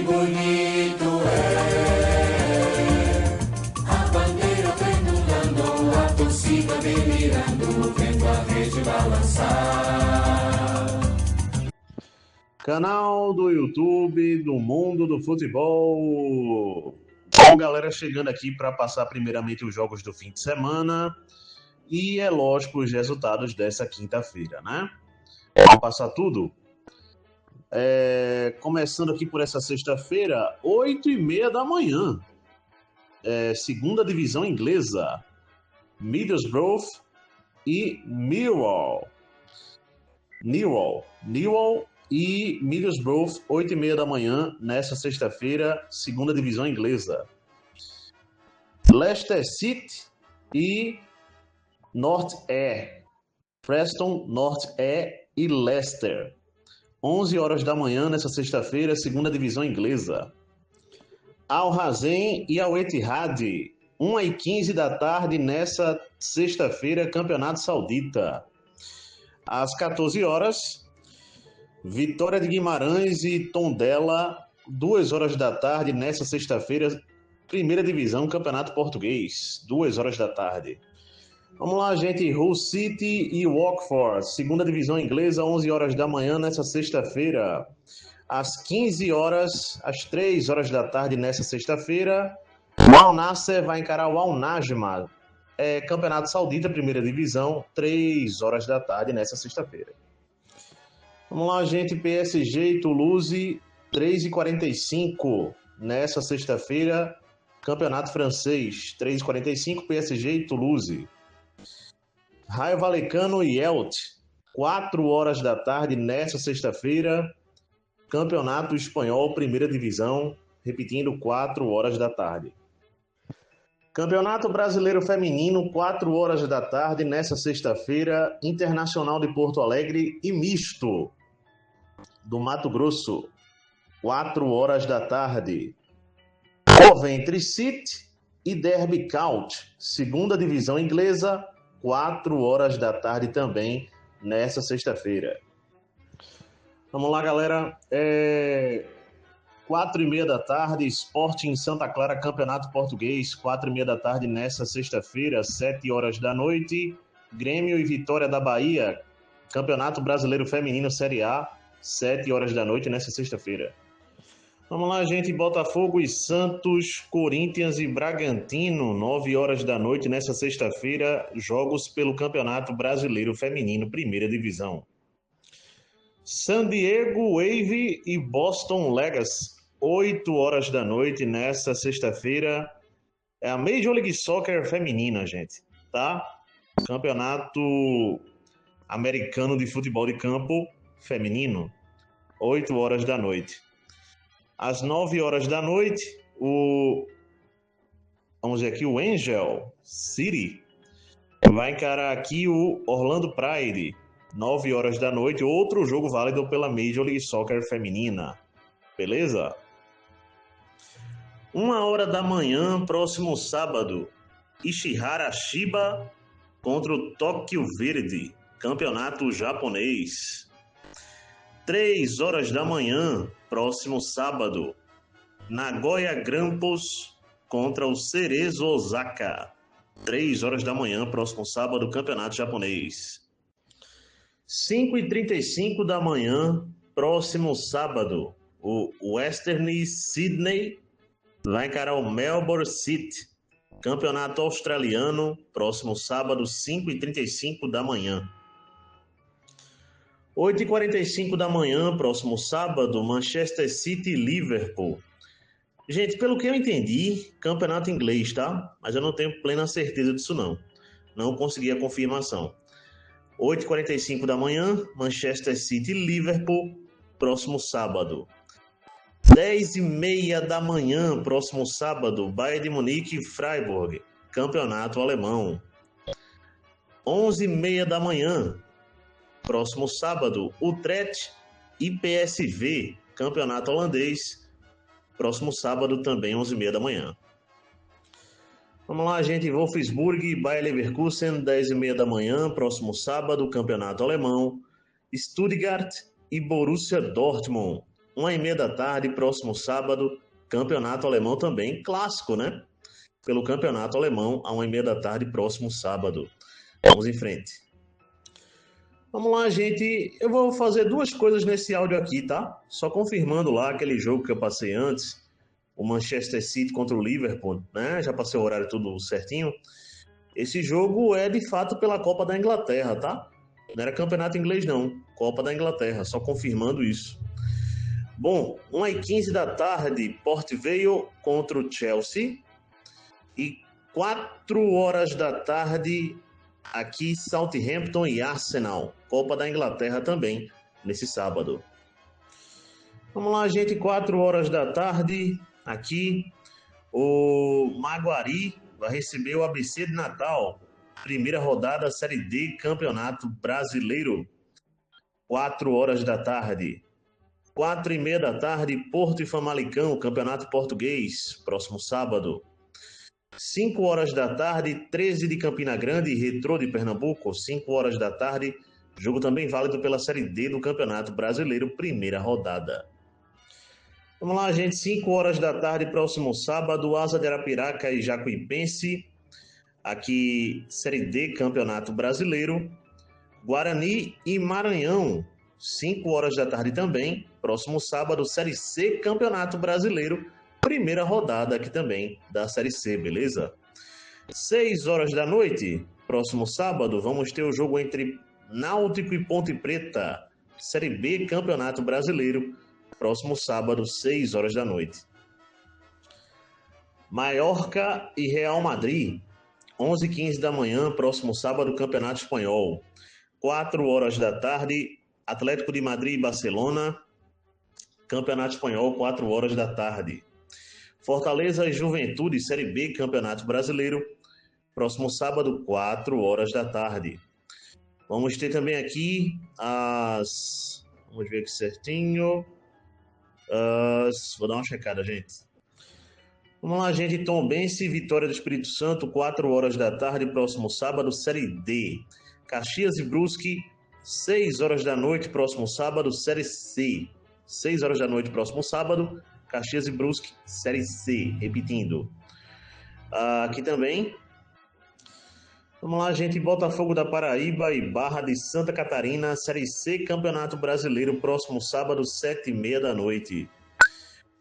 bonito é a bandeira pendulando, a torcida delirando, vendo a rede balançar. Canal do YouTube do Mundo do Futebol. Bom, galera, chegando aqui para passar primeiramente os jogos do fim de semana e, é lógico, os resultados dessa quinta-feira, né? Vamos passar tudo? Começando aqui por essa sexta-feira, 8h30 da manhã. Segunda divisão inglesa. Middlesbrough e Millwall. Millwall e Middlesbrough, 8h30 da manhã, nessa sexta-feira, segunda divisão inglesa. Leicester City e North-Air. Preston, North-Air e Leicester. 11 horas da manhã, nessa sexta-feira, segunda divisão inglesa. Al-Hazen e Al-Ittihad, 1h15 da tarde, nessa sexta-feira, Campeonato Saudita. Às 14 horas, Vitória de Guimarães e Tondela, 2 horas da tarde, nessa sexta-feira, primeira divisão, Campeonato Português, 2 horas da tarde. Vamos lá, gente, Hull City e Watford, segunda divisão inglesa, 11 horas da manhã, nessa sexta-feira. Às 15 horas, às 3 horas da tarde, nessa sexta-feira, o Al-Nassr vai encarar o Al-Najma, Campeonato Saudita, primeira divisão, 3 horas da tarde, nessa sexta-feira. Vamos lá, gente, PSG e Toulouse, 3h45, nessa sexta-feira, Campeonato Francês, 3h45, PSG e Toulouse. Raio Vallecano e Elche, 4 horas da tarde, nessa sexta-feira, Campeonato Espanhol, primeira divisão, repetindo, 4 horas da tarde. Campeonato Brasileiro Feminino, 4 horas da tarde, nessa sexta-feira, Internacional de Porto Alegre e Misto, do Mato Grosso, 4 horas da tarde. Coventry City e Derby County, segunda divisão inglesa, 4 horas da tarde também, nessa sexta-feira. Vamos lá, galera. 4h30 da tarde, Sporting Santa Clara, Campeonato Português, 4h30 da tarde, nessa sexta-feira, 7 horas da noite. Grêmio e Vitória da Bahia, Campeonato Brasileiro Feminino Série A, 7 horas da noite, nessa sexta-feira. Vamos lá, gente, Botafogo e Santos, Corinthians e Bragantino, 9 horas da noite, nessa sexta-feira, jogos pelo Campeonato Brasileiro Feminino, primeira divisão. San Diego Wave e Boston Legacy, 8 horas da noite, nessa sexta-feira, é a Major League Soccer feminina, gente, tá? Campeonato Americano de Futebol de Campo feminino, 8 horas da noite. Às 9 horas da noite, vamos ver aqui, o Angel City vai encarar aqui o Orlando Pride, 9 horas da noite, outro jogo válido pela Major League Soccer feminina, beleza? 1h da manhã, próximo sábado, Ishihara Shiba contra o Tóquio Verde, campeonato japonês. 3 horas da manhã, próximo sábado, Nagoya Grampus contra o Cerezo Osaka. 3 horas da manhã, próximo sábado, campeonato japonês. 5h35 da manhã, próximo sábado, o Western Sydney vai encarar o Melbourne City, campeonato australiano, próximo sábado, 5h35 da manhã. 8h45 da manhã, próximo sábado, Manchester City e Liverpool. Gente, pelo que eu entendi, campeonato inglês, tá? Mas eu não tenho plena certeza disso não. Não consegui a confirmação. 8h45 da manhã, Manchester City e Liverpool, próximo sábado. 10h30 da manhã, próximo sábado, Bayern de Munique e Freiburg, campeonato alemão. 11h30 da manhã, próximo sábado, Utrecht e PSV, campeonato holandês, próximo sábado também, 11h30 da manhã. Vamos lá, gente, Wolfsburg e Bayer Leverkusen, 10h30 da manhã, próximo sábado, campeonato alemão, Stuttgart e Borussia Dortmund, 1h30 da tarde, próximo sábado, Campeonato Alemão também, clássico, né? Pelo Campeonato Alemão, a 1h30 da tarde, próximo sábado. Vamos em frente. Vamos lá, gente. Eu vou fazer duas coisas nesse áudio aqui, tá? Só confirmando lá aquele jogo que eu passei antes, o Manchester City contra o Liverpool, né? Já passei o horário tudo certinho. Esse jogo é de fato pela Copa da Inglaterra, tá? Não era campeonato inglês, não. Copa da Inglaterra, só confirmando isso. Bom, 1h15 da tarde, Port Vale contra o Chelsea. E 4h da tarde, aqui Southampton e Arsenal. Copa da Inglaterra também, nesse sábado. Vamos lá, gente, 4h da tarde, aqui o Maguari vai receber o ABC de Natal. Primeira rodada, Série D, Campeonato Brasileiro. 4h da tarde. 4h30 da tarde, Porto e Famalicão, Campeonato Português, próximo sábado. 5h da tarde, 13 de Campina Grande e Retrô de Pernambuco. 5h da tarde, jogo também válido pela Série D do Campeonato Brasileiro, primeira rodada. Vamos lá, gente, 5h da tarde, próximo sábado, Asa de Arapiraca e Jacuipense. Aqui, Série D, Campeonato Brasileiro. Guarani e Maranhão, 5h da tarde também. Próximo sábado, Série C, Campeonato Brasileiro. Primeira rodada aqui também da Série C, beleza? 6h da noite, próximo sábado, vamos ter o jogo entre Náutico e Ponte Preta. Série B, Campeonato Brasileiro. Próximo sábado, 6h da noite. Mallorca e Real Madrid, 11h15 da manhã, próximo sábado, Campeonato Espanhol. 4h da tarde, Atlético de Madrid e Barcelona, Campeonato Espanhol, 4h da tarde. Fortaleza e Juventude, Série B, Campeonato Brasileiro, próximo sábado, 4h da tarde. Vamos ter também aqui Vamos ver aqui certinho. Vou dar uma checada, gente. Vamos lá, gente. Tombense, Vitória do Espírito Santo, 4h da tarde, próximo sábado, Série D. Caxias e Brusque, 6h da noite, próximo sábado, Série C. 6h da noite, próximo sábado, Caxias e Brusque, Série C. Repetindo. Aqui também. Vamos lá, gente. Botafogo da Paraíba e Barra de Santa Catarina, Série C, Campeonato Brasileiro, próximo sábado, 7h30 da noite.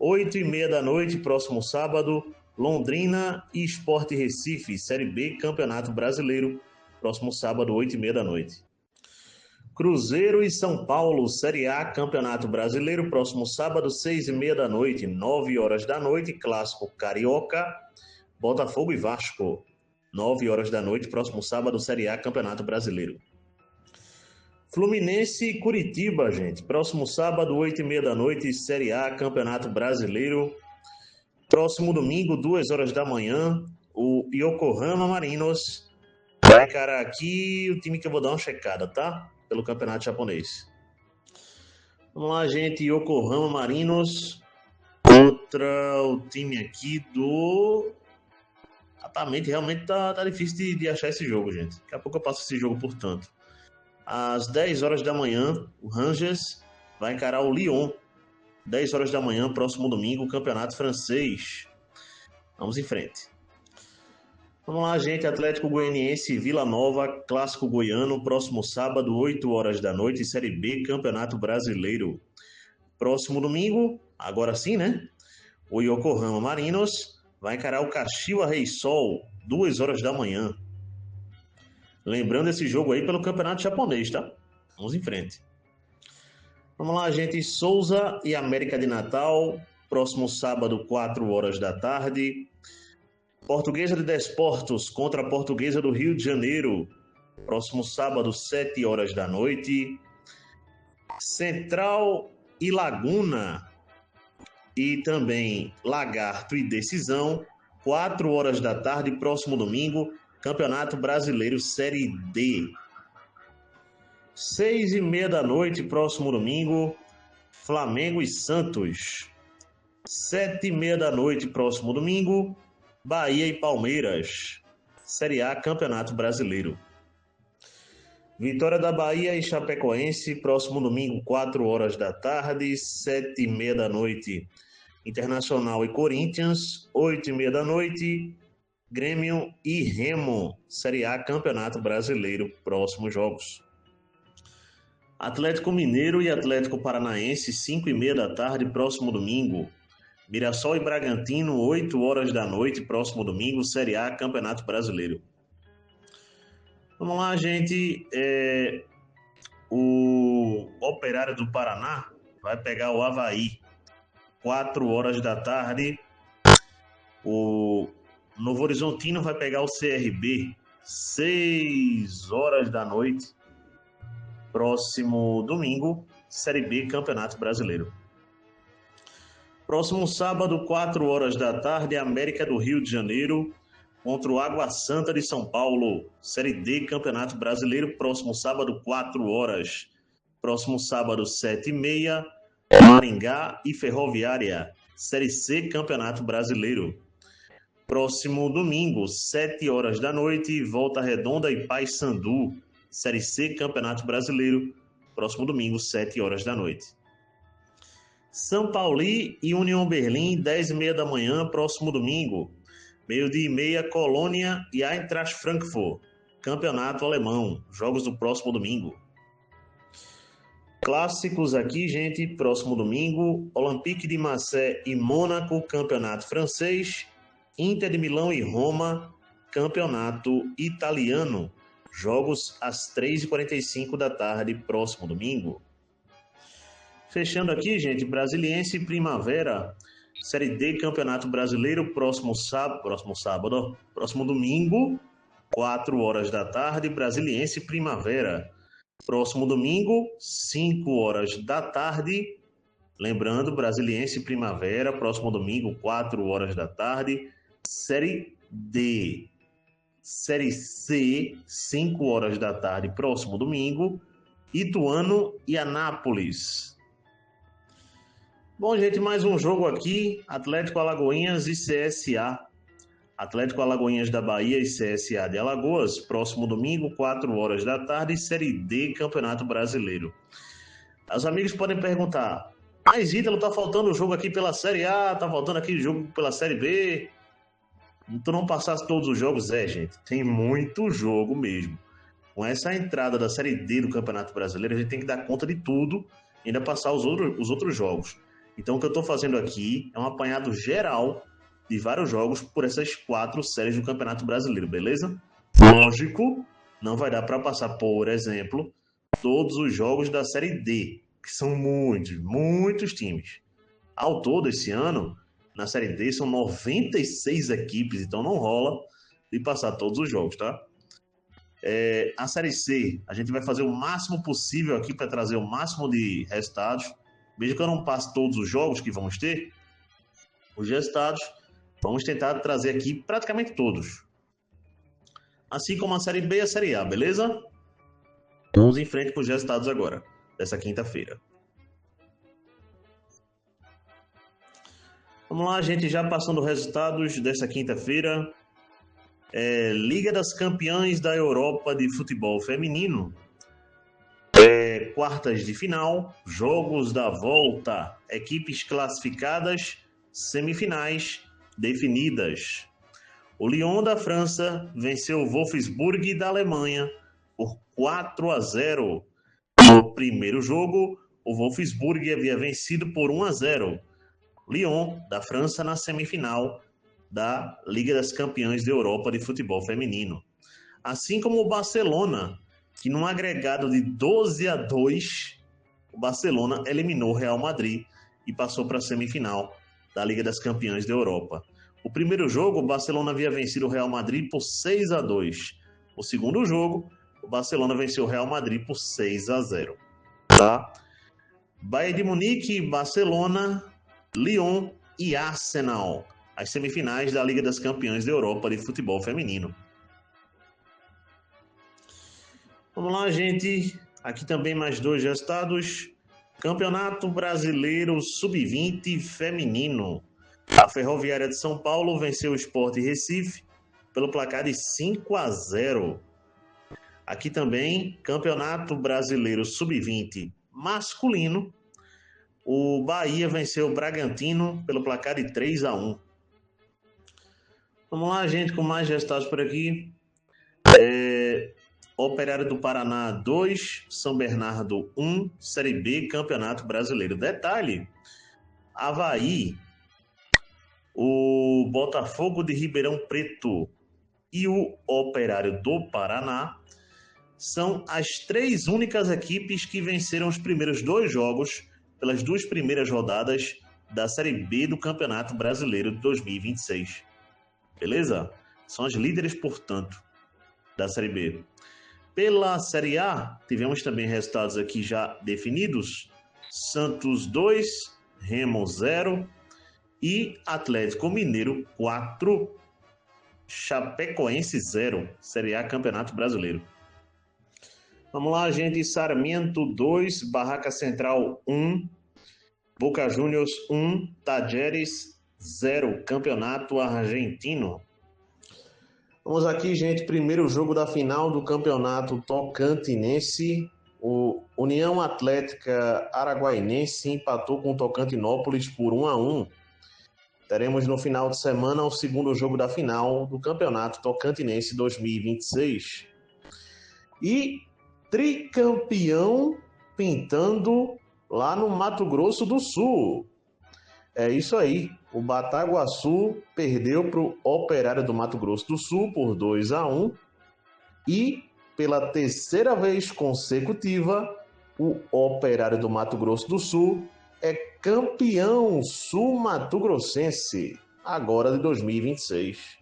8h30 da noite, próximo sábado, Londrina e Sport Recife, Série B, Campeonato Brasileiro, próximo sábado, 8h30 da noite. Cruzeiro e São Paulo, Série A, Campeonato Brasileiro, próximo sábado, 6h30 da noite, 9h da noite, Clássico Carioca, Botafogo e Vasco, 9h da noite, próximo sábado, Série A, Campeonato Brasileiro. Fluminense e Curitiba, gente, próximo sábado, 8h30 da noite, Série A, Campeonato Brasileiro. Próximo domingo, 2h da manhã, o Yokohama Marinos vai encarar aqui o time que eu vou dar uma checada, tá? Pelo campeonato japonês. Vamos lá, gente. Yokohama Marinos contra o time aqui do... Realmente tá difícil de achar esse jogo, gente. Daqui a pouco eu passo esse jogo, portanto. Às 10h da manhã, o Rangers vai encarar o Lyon. 10h da manhã, próximo domingo, campeonato francês. Vamos em frente. Vamos lá, gente. Atlético Goianiense e Vila Nova, Clássico Goiano, próximo sábado, 8h da noite, Série B, Campeonato Brasileiro. Próximo domingo, agora sim, né? O Yokohama Marinos vai encarar o Kashiwa Reysol, 2h da manhã. Lembrando esse jogo aí pelo campeonato japonês, tá? Vamos em frente. Vamos lá, gente. Souza e América de Natal, próximo sábado, 4h da tarde. Portuguesa de Desportos contra a Portuguesa do Rio de Janeiro, próximo sábado, 7h da noite. Central e Laguna e também Lagarto e Decisão, 4h da tarde, próximo domingo, Campeonato Brasileiro Série D. 6h30 da noite, próximo domingo, Flamengo e Santos. 7h30 da noite, próximo domingo, Bahia e Palmeiras. Série A, Campeonato Brasileiro. Vitória da Bahia e Chapecoense, próximo domingo, 4 horas da tarde, 7h30 da noite. Internacional e Corinthians, 8h30 da noite. Grêmio e Remo, Série A, Campeonato Brasileiro, próximos jogos. Atlético Mineiro e Atlético Paranaense, 5h30 da tarde, próximo domingo. Mirassol e Bragantino, 8 horas da noite, próximo domingo, Série A, Campeonato Brasileiro. Vamos lá, gente. O Operário do Paraná vai pegar o Avaí, 4 horas da tarde. O Novo Horizontino vai pegar o CRB, 6 horas da noite, próximo domingo, Série B, Campeonato Brasileiro. Próximo sábado, 4 horas da tarde, América do Rio de Janeiro contra o Água Santa de São Paulo, Série D, Campeonato Brasileiro, próximo sábado, 4 horas. Próximo sábado, 7h30, Maringá e Ferroviária, Série C, Campeonato Brasileiro. Próximo domingo, 7 horas da noite, Volta Redonda e Paysandu, Série C, Campeonato Brasileiro. Próximo domingo, 7 horas da noite. São Paulo e União Berlim, 10h30 da manhã, próximo domingo. 12h30, Colônia e Eintracht Frankfurt, Campeonato Alemão, jogos do próximo domingo. Clássicos aqui, gente, próximo domingo, Olympique de Marseille e Mônaco, Campeonato Francês, Inter de Milão e Roma, Campeonato Italiano, jogos às 3h45 da tarde, próximo domingo. Fechando aqui, gente, Brasiliense e Primavera, Série D, Campeonato Brasileiro, próximo domingo, 4 horas da tarde, Brasiliense e Primavera. Próximo domingo, 5 horas da tarde, lembrando, Brasiliense e Primavera, próximo domingo, 4 horas da tarde, Série D. Série C, 5 horas da tarde, próximo domingo, Ituano e Anápolis. Bom, gente, mais um jogo aqui, Atlético Alagoinhas e CSA. Atlético Alagoinhas da Bahia e CSA de Alagoas, próximo domingo, 4 horas da tarde, Série D, Campeonato Brasileiro. Os amigos podem perguntar, mas Ítalo, tá faltando jogo aqui pela Série A, tá faltando aqui jogo pela Série B. Tu não passasse todos os jogos? Gente, tem muito jogo mesmo. Com essa entrada da Série D do Campeonato Brasileiro, a gente tem que dar conta de tudo e ainda passar os outros jogos. Então, o que eu estou fazendo aqui é um apanhado geral de vários jogos por essas 4 séries do Campeonato Brasileiro, beleza? Lógico, não vai dar para passar, por exemplo, todos os jogos da Série D, que são muitos times. Ao todo, esse ano, na Série D, são 96 equipes, então não rola de passar todos os jogos, tá? A Série C, a gente vai fazer o máximo possível aqui para trazer o máximo de resultados. Mesmo que eu não passe todos os jogos que vamos ter, os resultados, vamos tentar trazer aqui praticamente todos. Assim como a Série B e a Série A, beleza? Vamos em frente com os resultados agora, dessa quinta-feira. Vamos lá, gente, já passando os resultados dessa quinta-feira. Liga das Campeãs da Europa de Futebol Feminino. Quartas de final, jogos da volta, equipes classificadas, semifinais definidas. O Lyon da França venceu o Wolfsburg da Alemanha por 4-0. No primeiro jogo, o Wolfsburg havia vencido por 1-0. Lyon da França na semifinal da Liga das Campeãs da Europa de Futebol Feminino. Assim como o Barcelona, que num agregado de 12-2, o Barcelona eliminou o Real Madrid e passou para a semifinal da Liga das Campeãs da Europa. O primeiro jogo, o Barcelona havia vencido o Real Madrid por 6-2. O segundo jogo, o Barcelona venceu o Real Madrid por 6-0. Tá? Bayern de Munique, Barcelona, Lyon e Arsenal. As semifinais da Liga das Campeãs da Europa de Futebol Feminino. Vamos lá, gente. Aqui também mais 2 resultados. Campeonato Brasileiro Sub-20 Feminino. A Ferroviária de São Paulo venceu o Sport Recife pelo placar de 5-0. Aqui também, Campeonato Brasileiro Sub-20 masculino. O Bahia venceu o Bragantino pelo placar de 3-1. Vamos lá, gente, com mais resultados por aqui. Operário do Paraná 2, São Bernardo 1, Série B, Campeonato Brasileiro. Detalhe, Avaí, o Botafogo de Ribeirão Preto e o Operário do Paraná são as 3 únicas equipes que venceram os primeiros 2 jogos pelas 2 primeiras rodadas da Série B do Campeonato Brasileiro de 2026. Beleza? São as líderes, portanto, da Série B. Pela Série A, tivemos também resultados aqui já definidos. Santos 2, Remo 0 e Atlético Mineiro 4, Chapecoense 0, Série A Campeonato Brasileiro. Vamos lá, gente. Sarmiento 2, Barraca Central 1, Boca Juniors 1, Tajeres 0, Campeonato Argentino. Vamos aqui, gente. Primeiro jogo da final do Campeonato Tocantinense. O União Atlética Araguainense empatou com o Tocantinópolis por 1-1. Teremos no final de semana o segundo jogo da final do Campeonato Tocantinense 2026. E tricampeão pintando lá no Mato Grosso do Sul. É isso aí. O Bataguaçu perdeu para o Operário do Mato Grosso do Sul por 2-1. E, pela terceira vez consecutiva, o Operário do Mato Grosso do Sul é campeão sul-mato-grossense, agora de 2026.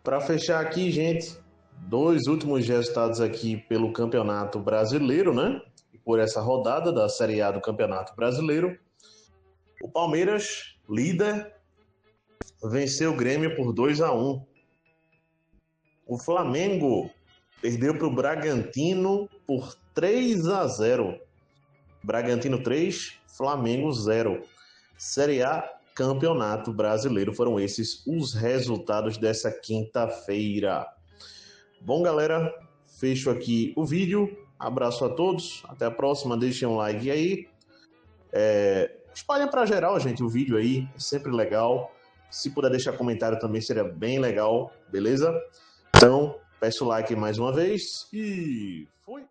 Para fechar aqui, gente, 2 últimos resultados aqui pelo Campeonato Brasileiro, né? Por essa rodada da Série A do Campeonato Brasileiro. O Palmeiras, líder, venceu o Grêmio por 2-1. O Flamengo perdeu para o Bragantino por 3-0. Bragantino 3, Flamengo 0. Série A, Campeonato Brasileiro. Foram esses os resultados dessa quinta-feira. Bom, galera, fecho aqui o vídeo. Abraço a todos. Até a próxima. Deixem um like aí. Espalhem para geral, gente, o vídeo aí. É sempre legal. Se puder deixar comentário também seria bem legal. Beleza? Então, peço like mais uma vez. E fui!